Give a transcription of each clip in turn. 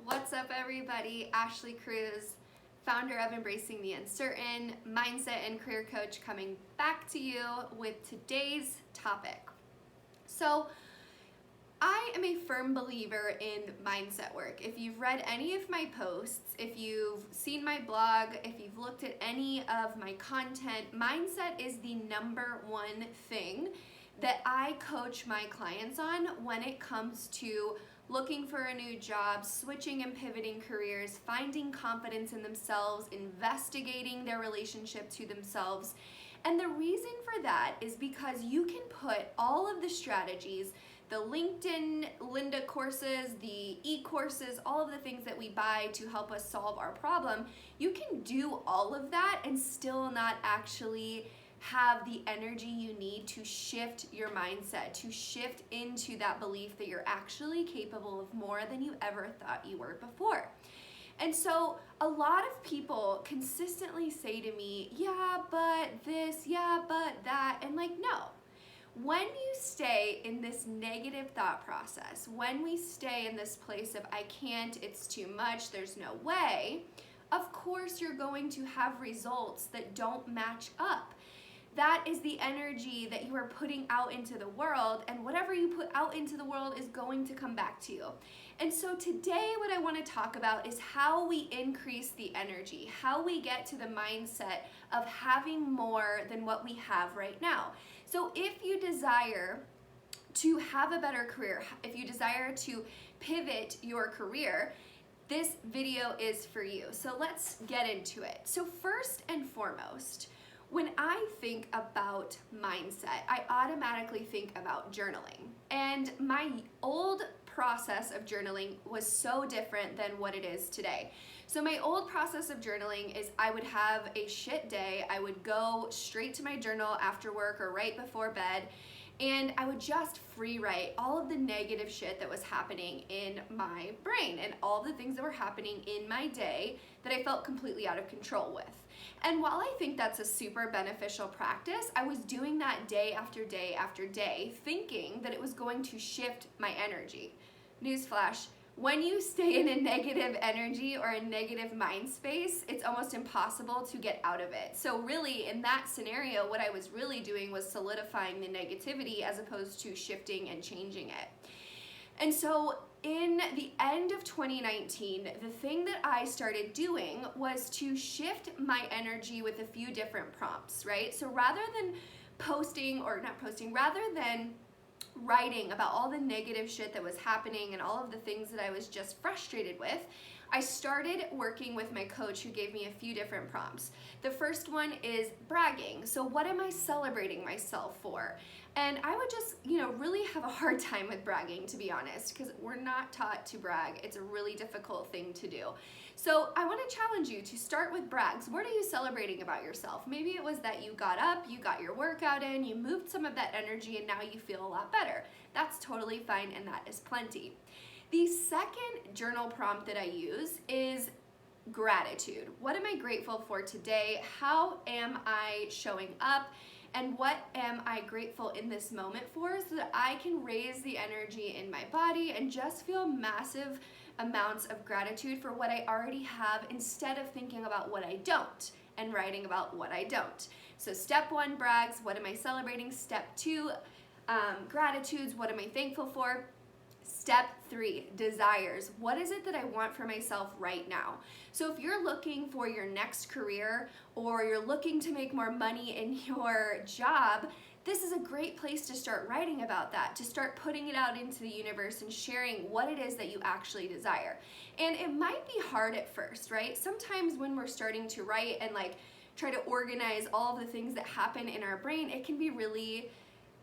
What's up, everybody? Ashley Cruz, founder of Embracing the Uncertain, mindset and career coach, coming back to you with today's topic. So, I am a firm believer in mindset work. If you've read any of my posts, if you've seen my blog, if you've looked at any of my content, mindset is the number one thing that I coach my clients on when it comes to looking for a new job, switching and pivoting careers, finding confidence in themselves, investigating their relationship to themselves. And the reason for that is because you can put all of the strategies, the LinkedIn Linda courses, the e-courses, all of the things that we buy to help us solve our problem, you can do all of that and still not actually have the energy you need to shift your mindset, to shift into that belief that you're actually capable of more than you ever thought you were before. And so a lot of people consistently say to me, yeah, but this, yeah, but that, and no. When you stay in this negative thought process, when we stay in this place of I can't, it's too much, there's no way, of course you're going to have results that don't match up. That is the energy that you are putting out into the world, and whatever you put out into the world is going to come back to you. And so today what I want to talk about is how we increase the energy, how we get to the mindset of having more than what we have right now. So if you desire to have a better career, if you desire to pivot your career, this video is for you. So let's get into it. So first and foremost, when I think about mindset, I automatically think about journaling. And my old process of journaling was so different than what it is today. So my old process of journaling is I would have a shit day. I would go straight to my journal after work or right before bed, and I would just free write all of the negative shit that was happening in my brain and all the things that were happening in my day that I felt completely out of control with. And while I think that's a super beneficial practice, I was doing that day after day after day, thinking that it was going to shift my energy. Newsflash, when you stay in a negative energy or a negative mind space, it's almost impossible to get out of it. So really, in that scenario, what I was really doing was solidifying the negativity as opposed to shifting and changing it. And so in the end of 2019, the thing that I started doing was to shift my energy with a few different prompts, right? So rather than rather than writing about all the negative shit that was happening and all of the things that I was just frustrated with, I started working with my coach who gave me a few different prompts. The first one is bragging. So what am I celebrating myself for? And I would just, really have a hard time with bragging, to be honest, because we're not taught to brag. It's a really difficult thing to do. So I want to challenge you to start with brags. What are you celebrating about yourself? Maybe it was that you got up, you got your workout in, you moved some of that energy, and now you feel a lot better. That's totally fine, and that is plenty. The second journal prompt that I use is gratitude. What am I grateful for today? How am I showing up? And what am I grateful in this moment for so that I can raise the energy in my body and just feel massive amounts of gratitude for what I already have instead of thinking about what I don't and writing about what I don't. So step one, brags. What am I celebrating? Step two, gratitudes. What am I thankful for? Step three, desires. What is it that I want for myself right now? So if you're looking for your next career or you're looking to make more money in your job, this is a great place to start writing about that, to start putting it out into the universe and sharing what it is that you actually desire. And it might be hard at first, right? Sometimes when we're starting to write and try to organize all of the things that happen in our brain, it can be really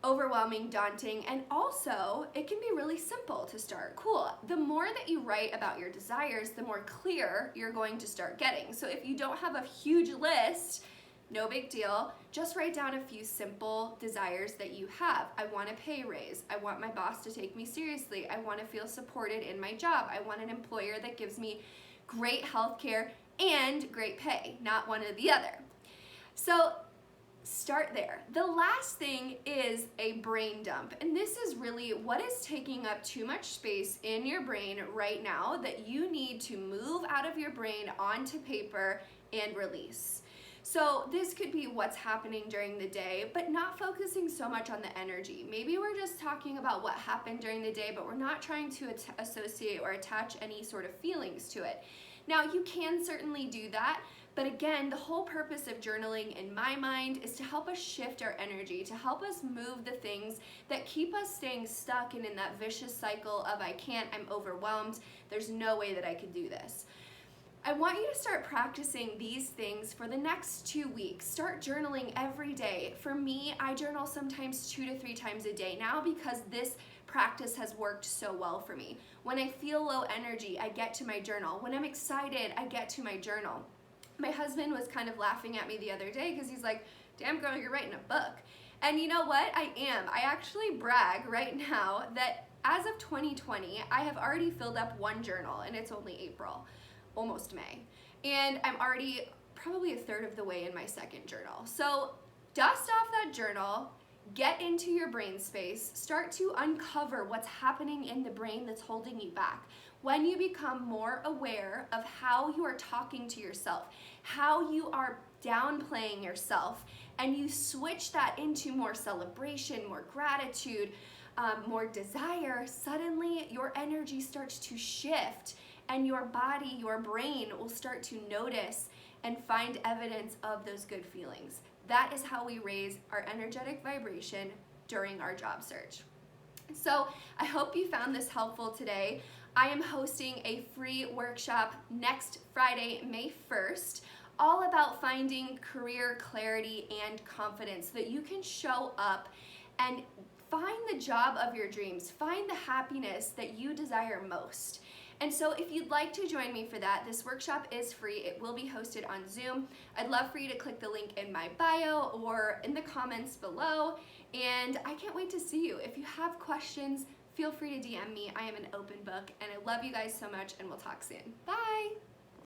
overwhelming, daunting, and also it can be really simple to start. Cool. The more that you write about your desires, the more clear you're going to start getting. So if you don't have a huge list, no big deal. Just write down a few simple desires that you have. I want a pay raise. I want my boss to take me seriously. I want to feel supported in my job. I want an employer that gives me great health care and great pay, not one or the other. So start there. The last thing is a brain dump. And this is really what is taking up too much space in your brain right now that you need to move out of your brain onto paper and release. So this could be what's happening during the day, but not focusing so much on the energy. Maybe we're just talking about what happened during the day, but we're not trying to associate or attach any sort of feelings to it. Now, you can certainly do that, but again, the whole purpose of journaling in my mind is to help us shift our energy, to help us move the things that keep us staying stuck and in that vicious cycle of I can't, I'm overwhelmed, there's no way that I could do this. I want you to start practicing these things for the next 2 weeks. Start journaling every day. For me, I journal sometimes 2 to 3 times a day now because this practice has worked so well for me. When I feel low energy, I get to my journal. When I'm excited, I get to my journal. My husband was kind of laughing at me the other day because he's like, damn girl, you're writing a book. And you know what? I am. I actually brag right now that as of 2020, I have already filled up 1 journal, and it's only April. Almost May. And I'm already probably a third of the way in my 2nd journal. So dust off that journal, get into your brain space, start to uncover what's happening in the brain that's holding you back. When you become more aware of how you are talking to yourself, how you are downplaying yourself, and you switch that into more celebration, more gratitude, more desire, suddenly your energy starts to shift. And your body, your brain will start to notice and find evidence of those good feelings. That is how we raise our energetic vibration during our job search. So I hope you found this helpful today. I am hosting a free workshop next Friday, May 1st, all about finding career clarity and confidence so that you can show up and find the job of your dreams, find the happiness that you desire most. And so if you'd like to join me for that, this workshop is free. It will be hosted on Zoom. I'd love for you to click the link in my bio or in the comments below. And I can't wait to see you. If you have questions, feel free to DM me. I am an open book, and I love you guys so much, and we'll talk soon. Bye.